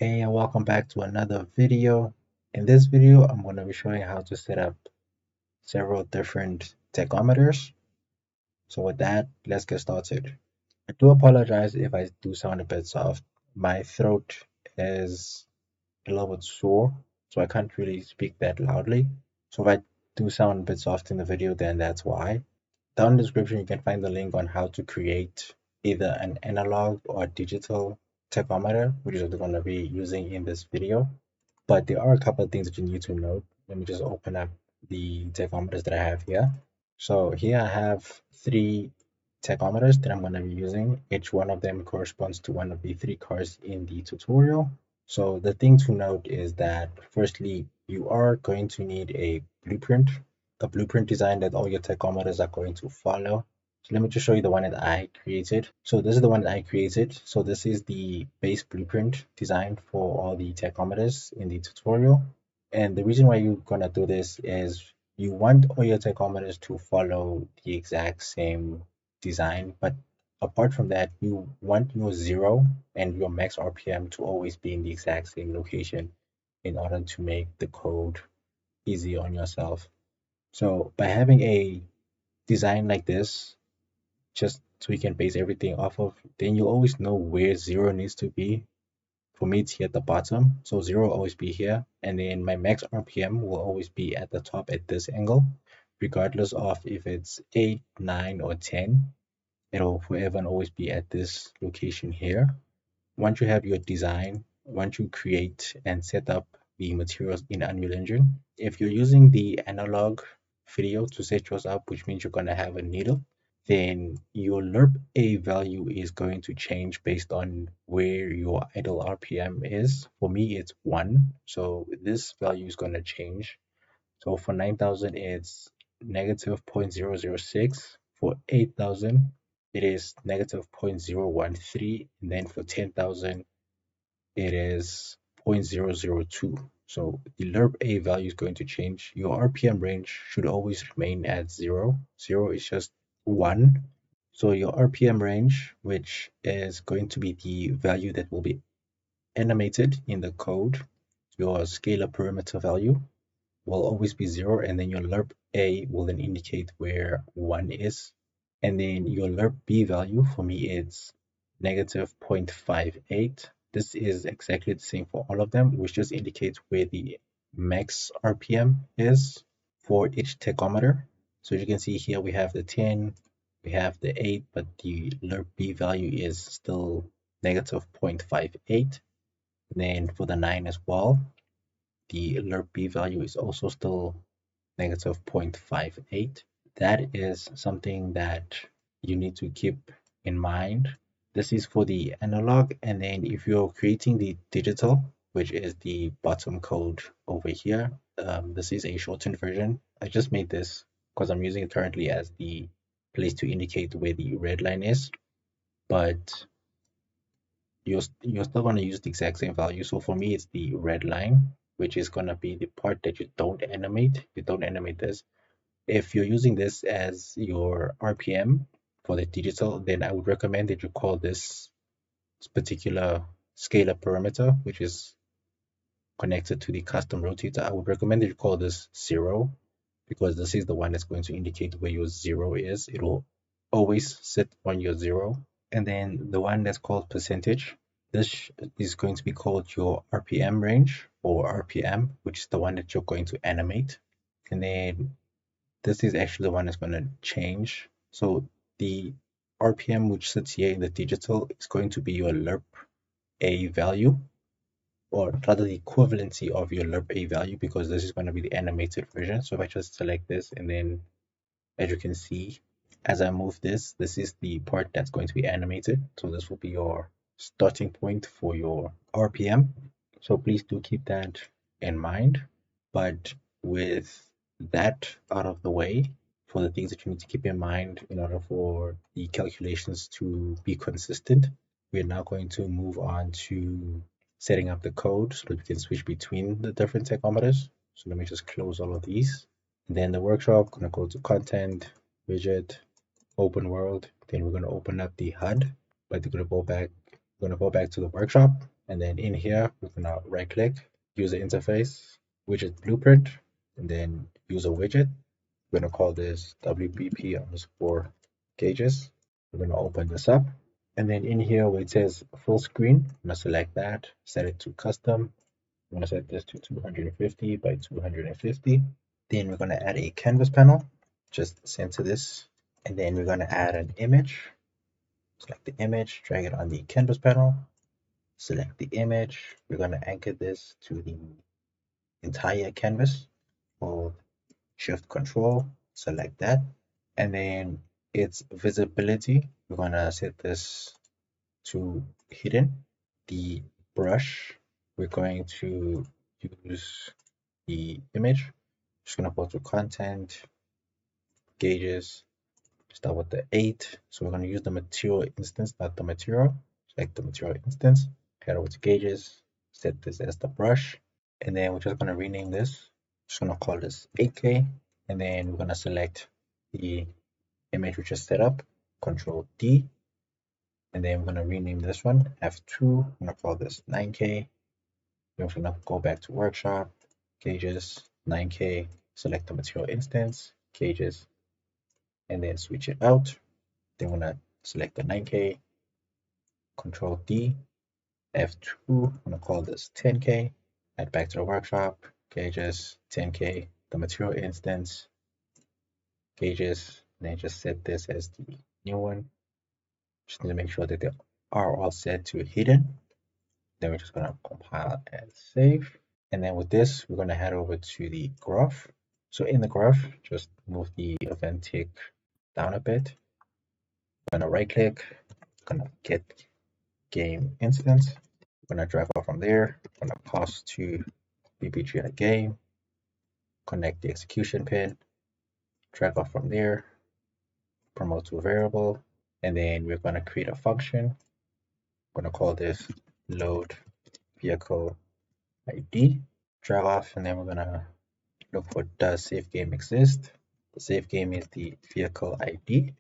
Hey, and welcome back to another video. In this video, I'm going to be showing how to set up several different tachometers. So with that, let's get started. I do apologize if I do sound a bit soft. My throat is a little bit sore, so I can't really speak that loudly. So if I do sound a bit soft in the video, then that's why. Down in the description, you can find the link on how to create either an analog or digital tachometer, which is what we're going to be using in this video. But there are a couple of things that you need to note. Let me just open up the tachometers that I have here. So here I have three tachometers that I'm going to be using. Each one of them corresponds to one of the three cars in the tutorial. So the thing to note is that firstly, you are going to need a blueprint design that all your tachometers are going to follow. So let me just show you the one that I created. So this is the one that I created. So this is the base blueprint design for all the tachometers in the tutorial. And the reason why you're gonna do this is you want all your tachometers to follow the exact same design, but apart from that, you want your zero and your max RPM to always be in the exact same location in order to make the code easy on yourself. So by having a design like this, just so you can base everything off of, then you always know where zero needs to be. For me, it's here at the bottom, so zero will always be here, and then my max RPM will always be at the top at this angle, regardless of if it's 8, 9, or 10. It'll forever and always be at this location here. Once you have your design, once you create and set up the materials in Unreal Engine, if you're using the analog video to set yours up, which means you're going to have a needle, then your lerp A value is going to change based on where your idle RPM is. For me, it's 1, so this value is going to change. So for 9,000, it's negative 0.006. For 8,000, it is negative 0.013. And then for 10,000, it is 0.002. So the lerp A value is going to change. Your RPM range should always remain at 0. 0 is just 1. So your RPM range, which is going to be the value that will be animated in the code, your scalar parameter value, will always be 0, and then your lerp A will then indicate where 1 is. And then your lerp B value, for me, it's negative 0.58. This is exactly the same for all of them, which just indicates where the max RPM is for each tachometer. So as you can see here, we have the 10, we have the 8, but the lerp B value is still negative 0.58. And then for the 9 as well, the lerp B value is also still negative 0.58. That is something that you need to keep in mind. This is for the analog, and then if you're creating the digital, which is the bottom code over here, this is a shortened version. I just made this because I'm using it currently as the place to indicate where the red line is, but you're still going to use the exact same value. So for me, it's the red line, which is going to be the part that you don't animate. You don't animate this. If you're using this as your RPM for the digital, then I would recommend that you call this particular scalar parameter, which is connected to the custom rotator. I would recommend that you call this 0, because this is the one that's going to indicate where your 0 is. It will always sit on your 0. And then the one that's called percentage, this is going to be called your RPM range, or RPM, which is the one that you're going to animate. And then this is actually the one that's going to change. So the RPM which sits here in the digital is going to be your lerp A value, or rather the equivalency of your lerp A value, because this is going to be the animated version. So if I just select this, and then as you can see, as I move this, this is the part that's going to be animated. So this will be your starting point for your RPM. So please do keep that in mind. But with that out of the way, for the things that you need to keep in mind in order for the calculations to be consistent, we're now going to move on to setting up the code so that we can switch between the different tachometers. So let me just close all of these. And then the workshop, going to go to content, widget, open world. Then we're going to open up the HUD, but we're going to go back to the workshop. And then in here, we're gonna right click, user interface, widget blueprint, and then user widget. We're gonna call this WBP underscore gauges. We're gonna open this up. And then in here where it says full screen, I'm gonna select that, set it to custom. I'm gonna set this to 250 by 250. Then we're gonna add a canvas panel, just center this. And then we're gonna add an image. Select the image, drag it on the canvas panel, select the image. We're gonna anchor this to the entire canvas. Hold Shift Control, select that. And then its visibility, we're gonna set this to hidden. The brush, we're going to use the image. Just gonna go to content, gauges, start with the 8. So we're gonna use the material instance, not the material. Select the material instance, head over to gauges, set this as the brush, and then we're just gonna rename this. Just gonna call this 8K, and then we're gonna select the image we just set up, Control D, and then we're gonna rename this one F2. I'm gonna call this 9K. We're gonna go back to workshop, gauges, 9K, select the material instance, gauges, and then switch it out. Then we're gonna select the 9K, Control D, F2. I'm gonna call this 10K. Add back to the workshop, gauges, 10K, the material instance, gauges, and then just set this as the new one. Just need to make sure that they are all set to hidden. Then we're just gonna compile and save. And then with this, we're gonna head over to the graph. So in the graph, just move the event tick down a bit. We're gonna right click, gonna get game instance. We're gonna drag off from there. We're gonna pass to BPGI game, connect the execution pin, drag off from there, promote to a variable, and then we're gonna create a function. We're gonna call this load vehicle ID. Drag off, and then we're gonna look for does save game exist. The save game is the vehicle ID.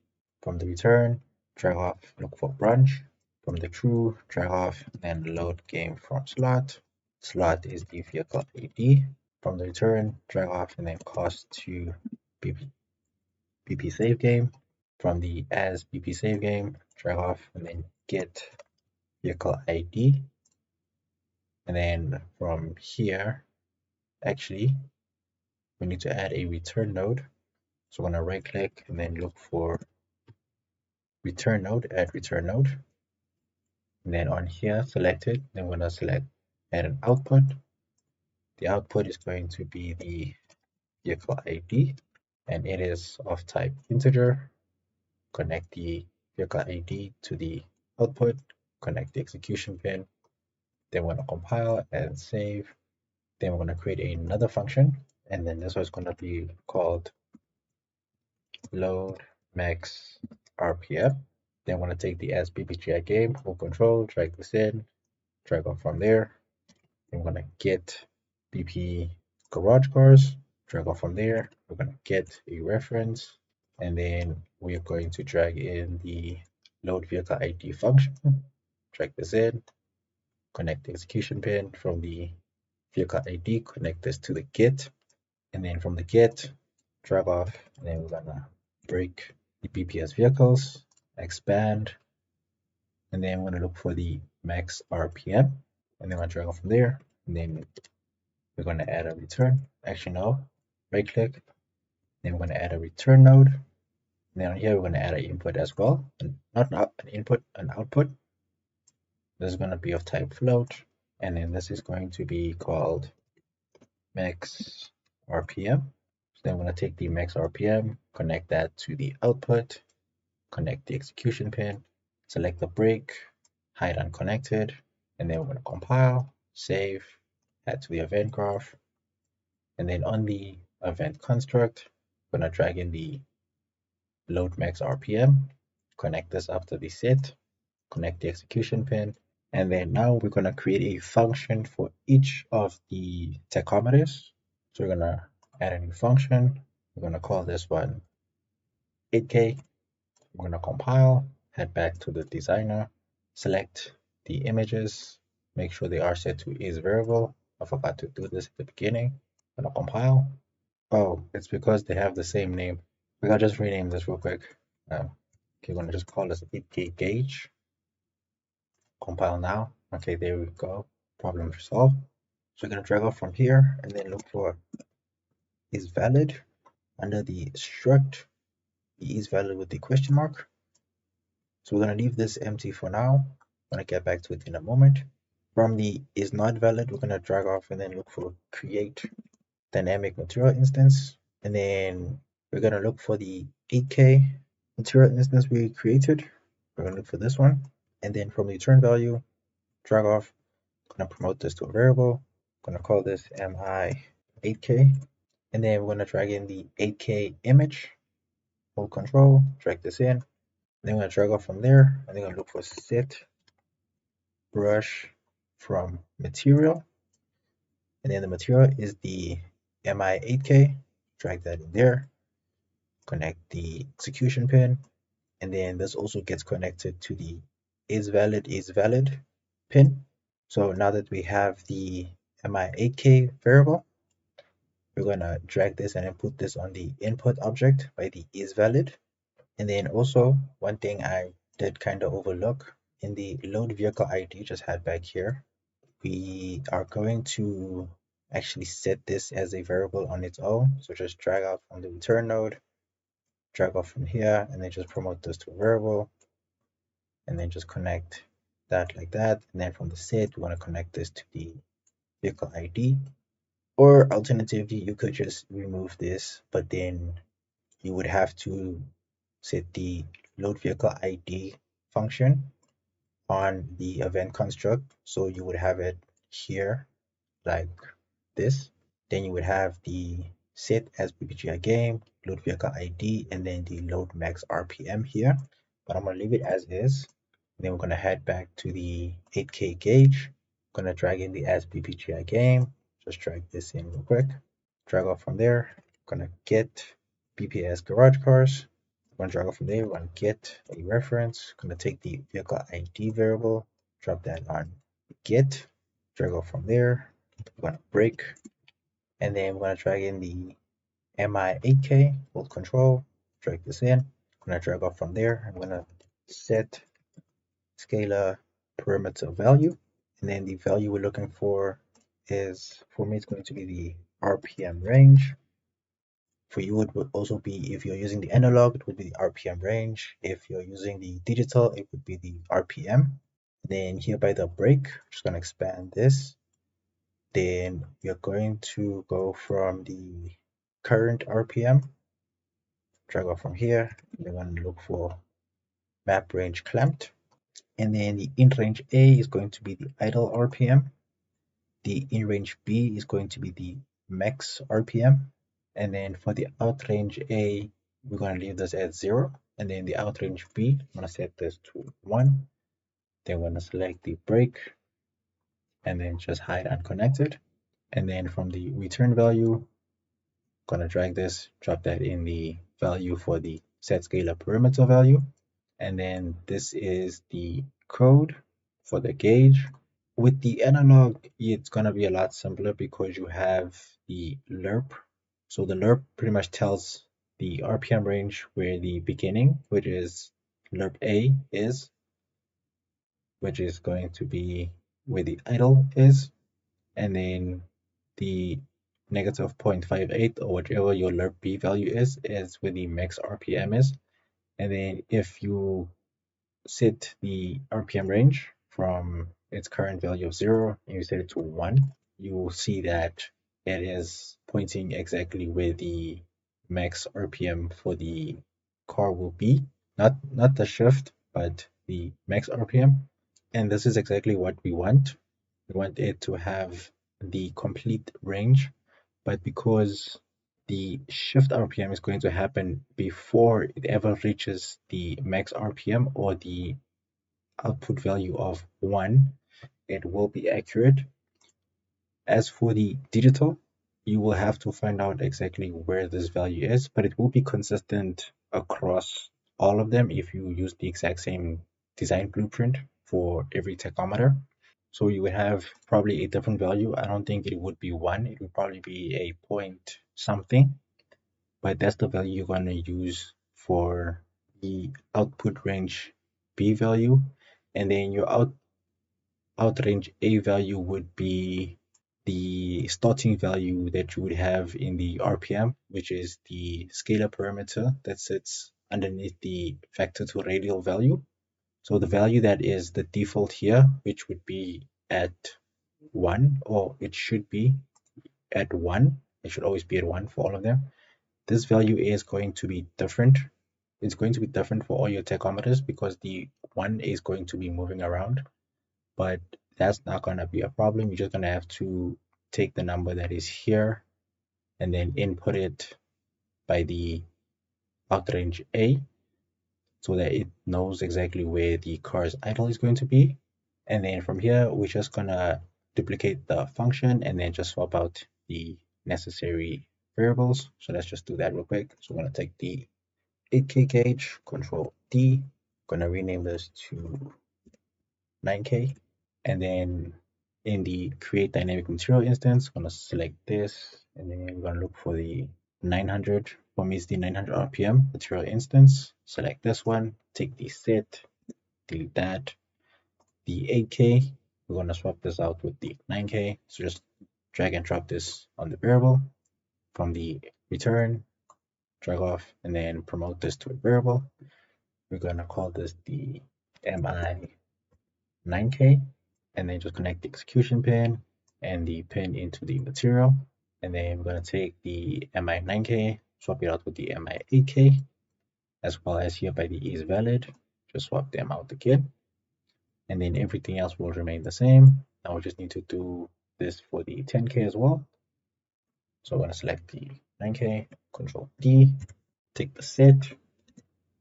From the return, drag off, look for branch. From the true, drag off, and load game from slot. Slot is the vehicle ID. From the return, drag off, and then cost to BP save game. From the as BP save game, drag off, and then get vehicle ID. And then from here, actually, we need to add a return node. So I'm gonna right click and then look for return node, add return node. And then on here, select it. Then we're gonna select add an output. The output is going to be the vehicle ID, and it is of type integer. Connect the vehicle ID to the output, connect the execution pin. Then we're gonna compile and save. Then we're gonna create another function, and then this one's gonna be called load max RPM. Then we're gonna take the as BPGI game, full control, drag this in, drag on from there. Then we're gonna get BP garage cars, drag off from there. We're gonna get a reference, and then we are going to drag in the load vehicle ID function, drag this in, connect the execution pin from the vehicle ID, connect this to the get, and then from the get, drag off, and then we're gonna break the BPS vehicles, expand, and then we're gonna look for the max RPM, and then we're gonna drag off from there, and then we're gonna add a return. Actually, no, right click, then we're gonna add a return node. And then here we're gonna add an input as well, and not an input, an output. This is gonna be of type float, and then this is going to be called max RPM. So then we're gonna take the max RPM, connect that to the output, connect the execution pin, select the break, hide unconnected, and then we're gonna compile, save, add to the event graph, and then on the event construct, we're gonna drag in the load max RPM, connect this after the set, connect the execution pin, and then now we're gonna create a function for each of the tachometers. So we're gonna add a new function. We're gonna call this one 8K. We're gonna compile, head back to the designer, select the images, make sure they are set to is variable. I forgot to do this at the beginning. I'm gonna compile. Oh, it's because they have the same name. We gotta just rename this real quick. Okay, we're gonna just call this 8K gauge. Compile now. Okay, there we go. Problem solved. So we're gonna drag off from here and then look for is valid under the struct. The is valid with the question mark. So we're gonna leave this empty for now. I'm gonna get back to it in a moment. From the is not valid, we're gonna drag off and then look for create dynamic material instance. And then we're gonna look for the 8K material instance we created. We're gonna look for this one. And then from the return value, drag off, gonna promote this to a variable. Gonna call this mi 8K. And then we're gonna drag in the 8K image, hold control, drag this in. Then we're gonna drag off from there, and then gonna look for set brush from material. And then the material is the mi8k. Drag that in there, connect the execution pin, and then this also gets connected to the is valid pin. So now that we have the mi8k variable, we're gonna drag this and then put this on the input object by the is valid. And then also one thing I did kind of overlook in the load vehicle ID just had back here, we are going to actually set this as a variable on its own. So just drag out from the return node, drag off from here, and then just promote this to a variable, and then just connect that like that. And then from the set, we want to connect this to the vehicle ID. Or alternatively, you could just remove this, but then you would have to set the load vehicle ID function on the event construct. So you would have it here like this. Then you would have the set as BPGI game, load vehicle ID, and then the load max RPM here. But I'm gonna leave it as is. And then we're gonna head back to the 8K gauge. I'm gonna drag in the as BPGI game. Just drag this in real quick. Drag off from there. I'm gonna get BPS garage cars. I'm gonna drag off from there. We're gonna get a reference. I'm gonna take the vehicle ID variable, drop that on get, drag off from there. We're gonna break, and then we're gonna drag in the mi8k, hold control, drag this in. I'm gonna drag off from there. I'm gonna set scalar parameter value, and then the value we're looking for is, for me, it's going to be the RPM range. For you, it would also be, if you're using the analog, it would be the RPM range. If you're using the digital, it would be the RPM. Then here by the break, I'm just gonna expand this. Then you're going to go from the current RPM, drag off from here. We're going to look for map range clamped. And then the in range A is going to be the idle RPM. The in range B is going to be the max RPM. And then for the out range A, we're going to leave this at 0. And then the out range B, I'm going to set this to 1. Then we're going to select the break and then just hide unconnected. And then from the return value, gonna drag this, drop that in the value for the set scalar parameter value. And then this is the code for the gauge. With the analog, it's gonna be a lot simpler because you have the lerp. So the lerp pretty much tells the RPM range where the beginning, which is lerp A is, which is going to be where the idle is, and then the negative 0.58 or whatever your lerp b value is where the max RPM is. And then if you set the RPM range from its current value of 0 and you set it to 1, you will see that it is pointing exactly where the max RPM for the car will be. Not the shift, but the max RPM. And this is exactly what we want. We want it to have the complete range, but because the shift RPM is going to happen before it ever reaches the max RPM or the output value of 1, it will be accurate. As for the digital, you will have to find out exactly where this value is, but it will be consistent across all of them if you use the exact same design blueprint for every tachometer. So you would have probably a different value. I don't think it would be 1. It would probably be a point something, but that's the value you're going to use for the output range B value. And then your out range A value would be the starting value that you would have in the RPM, which is the scalar parameter that sits underneath the factor to radial value. So the value that is the default here, which would be at 1, or it should be at 1. It should always be at 1 for all of them. This value is going to be different. It's going to be different for all your tachometers because the 1 is going to be moving around, but that's not going to be a problem. You're just going to have to take the number that is here and then input it by the outrange A so that it knows exactly where the car's idle is going to be. And then from here, we're just going to duplicate the function and then just swap out the necessary variables. So let's just do that real quick. So we're going to take the 8K gauge, Control D, going to rename this to 9K. And then in the create dynamic material instance, I'm going to select this, and then we're going to look for the 900. For me, it's the 900 RPM material instance. Select this one, take the set, delete that. The 8K, we're going to swap this out with the 9K. So just drag and drop this on the variable. From the return, drag off, and then promote this to a variable. We're going to call this the MI 9K, and then just connect the execution pin and the pin into the material. And then we're going to take the MI 9K, swap it out with the MI 8K, as well as here by the is valid. Just swap them out again. And then everything else will remain the same. Now we just need to do this for the 10K as well. So I'm going to select the 9K, Control D, take the set,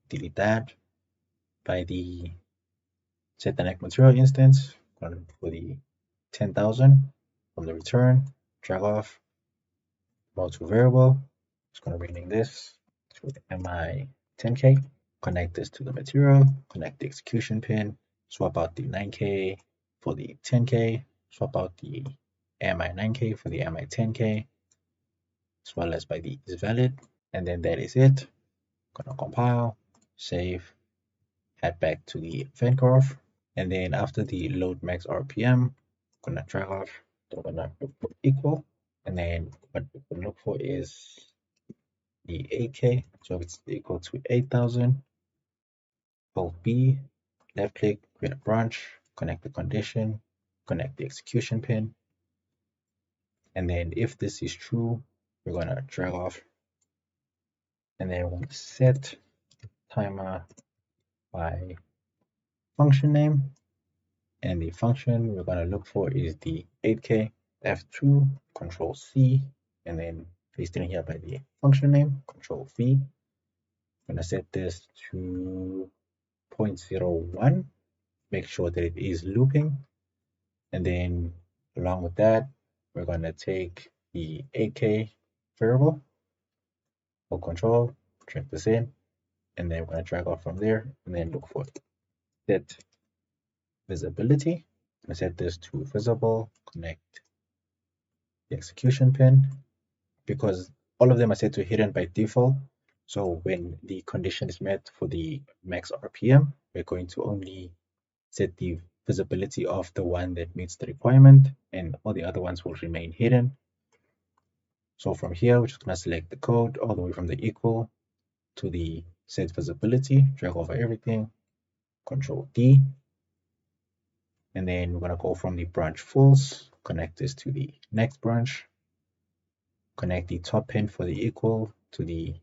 delete that. By the set dynamic material instance, going to look for the 10,000 from the return, drag off, to variable. Just going to rename this to MI 10K. Connect this to the material, connect the execution pin, swap out the 9K for the 10K, swap out the MI 9K for the MI 10K, as well as by the is valid. And then that is it. Gonna compile, save, head back to the event graph. And then after the load max RPM, gonna drag off, we're gonna look for equal. And then what we look for is the 8K. So it's equal to 8,000. Hold B, left click, create a branch, connect the condition, connect the execution pin. And then if this is true, we're gonna drag off. And then we're gonna set timer by function name. And the function we're gonna look for is the 8K, F2, Control C, and then paste it in here by the function name, Control V. I'm gonna set this to 0.01, make sure that it is looping. And then along with that, we're gonna take the 8K variable, hold control, drag this in, and then we're gonna drag off from there and then look for set visibility. I'm gonna set this to visible, connect the execution pin, because all of them are set to hidden by default. So when the condition is met for the max RPM, we're going to only set the visibility of the one that meets the requirement, and all the other ones will remain hidden. So from here, we're just going to select the code all the way from the equal to the set visibility, drag over everything, Control D, and then we're going to go from the branch false, connect this to the next branch, connect the top pin for the equal to the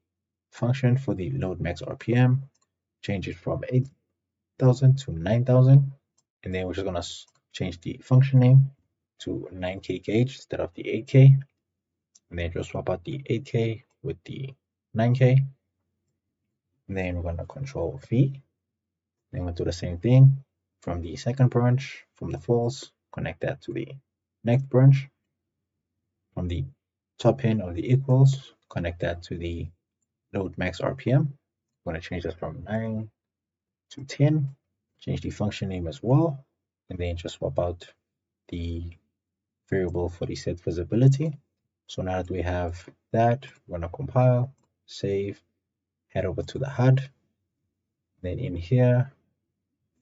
function for the load max RPM, change it from 8,000 to 9,000, and then we're just going to change the function name to 9K gauge instead of the 8K, and then just swap out the 8K with the 9K, and then we're going to Control V, then we'll do the same thing from the second branch, from the false, connect that to the next branch, from the top pin of the equals, connect that to the load max RPM. I'm going to change this from 9 to 10, change the function name as well, and then just swap out the variable for the set visibility. So now that we have that, we're gonna compile, save, head over to the HUD. Then in here,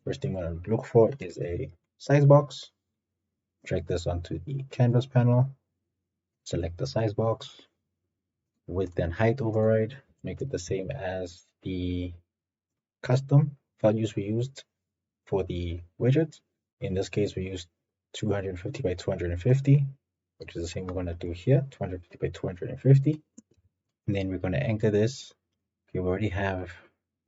first thing we're gonna look for is a size box. Drag this onto the canvas panel, select the size box, width and height override, make it the same as the custom values we used for the widget. In this case, we used 250 by 250, which is the same we're going to do here, 250 by 250. And then we're going to anchor this. Okay, we already have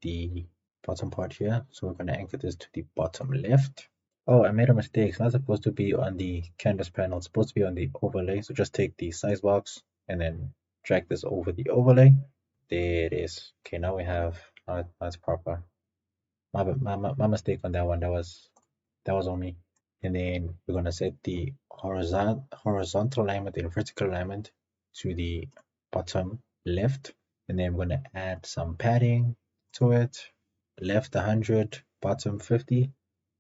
the bottom part here, so we're going to anchor this to the bottom left. Oh, I made a mistake. It's not supposed to be on the canvas panel. It's supposed to be on the overlay. So just take the size box and then drag this over the overlay. There it is. Okay, now we have, that's proper. My mistake on that one. That was on me. And then we're gonna set the horizontal alignment and vertical alignment to the bottom left. And then we're gonna add some padding to it. Left 100, bottom 50.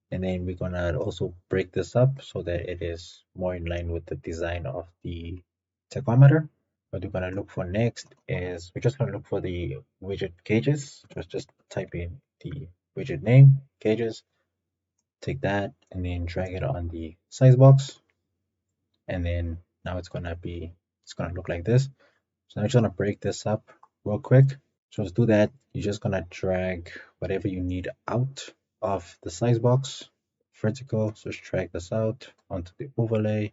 And then we're gonna also break this up so that it is more in line with the design of the tachometer. What we're gonna look for next is we're just gonna look for the widget gauges. Just type in the widget name, gauges, take that and then drag it on the size box. And then now it's gonna look like this. So I'm just gonna break this up real quick. So to do that, you're just gonna drag whatever you need out of the size box, vertical. So just drag this out onto the overlay,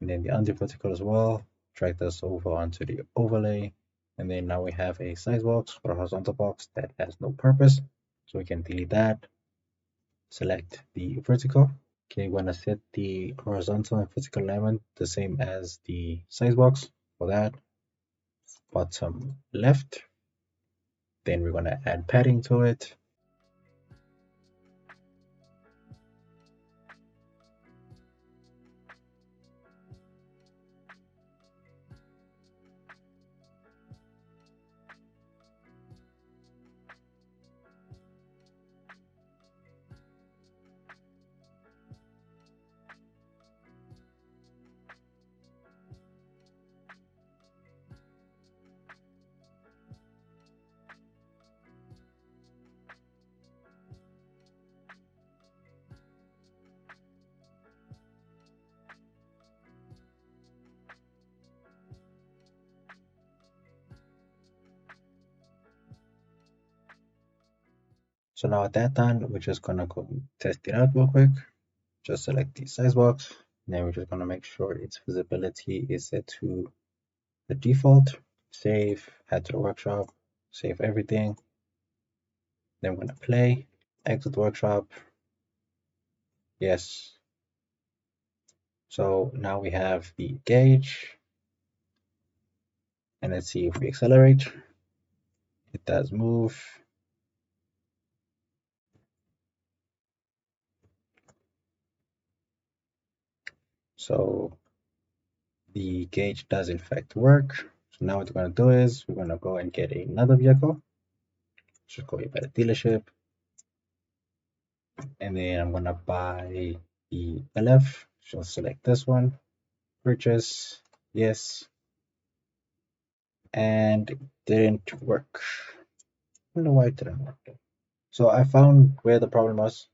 and then the under vertical as well. Drag this over onto the overlay, and then now we have a size box or a horizontal box that has no purpose. So we can delete that. Select the vertical. Okay, we're gonna set the horizontal and vertical alignment the same as the size box. For that, bottom left. Then we're gonna add padding to it. So now with that done, we're just gonna go test it out real quick. Just select the size box. And then we're just gonna make sure its visibility is set to the default. Save, head to the workshop, save everything. Then we're gonna play, exit workshop. Yes. So now we have the gauge. And let's see if we accelerate. It does move. So the gauge does in fact work. So now what we're going to do is we're going to go and get another vehicle. Just go by the dealership. And then I'm going to buy the LF. So select this one. Purchase. Yes. And it didn't work. I don't know why it didn't work. So I found where the problem was.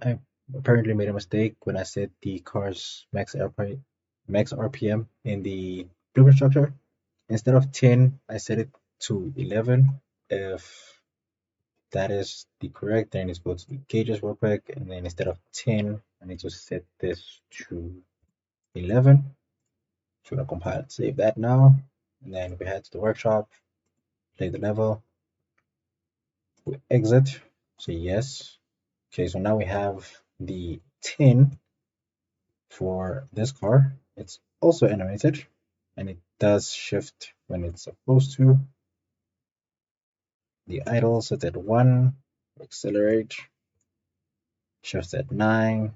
I apparently made a mistake when I set the car's max RPM in the blueprint structure. Instead of 10, I set it to 11. If that is the correct, then let's go to the gauges real quick. And then instead of 10, I need to set this to 11. So I'm going to compile it, save that now. And then we head to the workshop, play the level, we exit, say yes. Okay, so now we have the 10 for this car. It's also animated and it does shift when it's supposed to. The idle set at 1, accelerate, shifts at 9.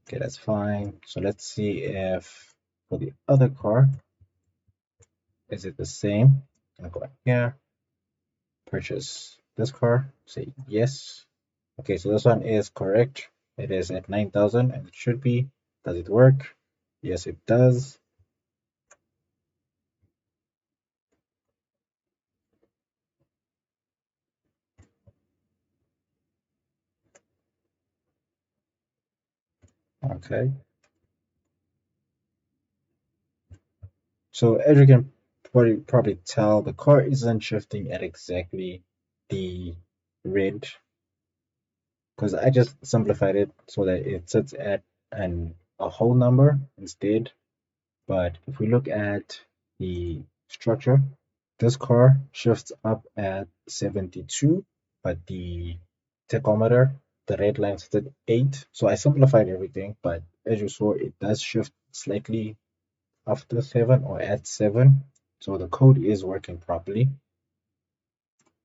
Okay, that's fine. So let's see if for the other car, is it the same? I'm gonna go back here, purchase this car, say yes. Okay, so this one is correct. It is at 9,000 and it should be. Does it work? Yes, it does. Okay. So as you can probably tell, the car isn't shifting at exactly the red because I just simplified it so that it sits at a whole number instead. But if we look at the structure, this car shifts up at 72, but the tachometer, the red line sits at 8. So I simplified everything, but as you saw, it does shift slightly after 7 or at 7. So the code is working properly.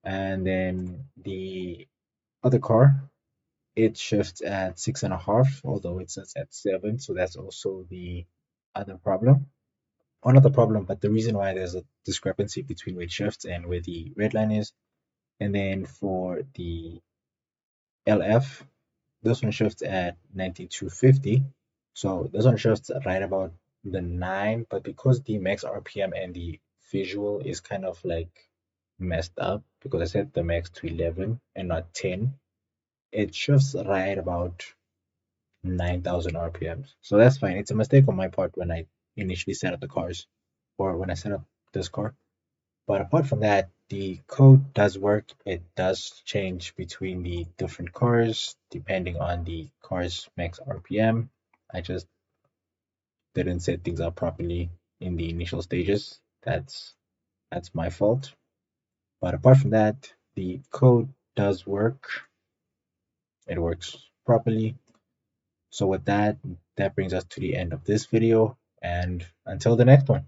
And then the other car, it shifts at 6.5, although it says at 7. So that's also the other problem. Or not the problem, but the reason why there's a discrepancy between where it shifts and where the red line is. And then for the LF, this one shifts at 9250. So this one shifts right about the 9, but because the max RPM and the visual is kind of like messed up because I set the max to 11 and not 10, it shifts right about 9,000 RPMs. So that's fine. It's a mistake on my part when I initially set up the cars or when I set up this car. But apart from that, the code does work. It does change between the different cars depending on the car's max RPM. I just didn't set things up properly in the initial stages. That's my fault. But apart from that, the code does work. It works properly. So with that, that brings us to the end of this video, and until the next one.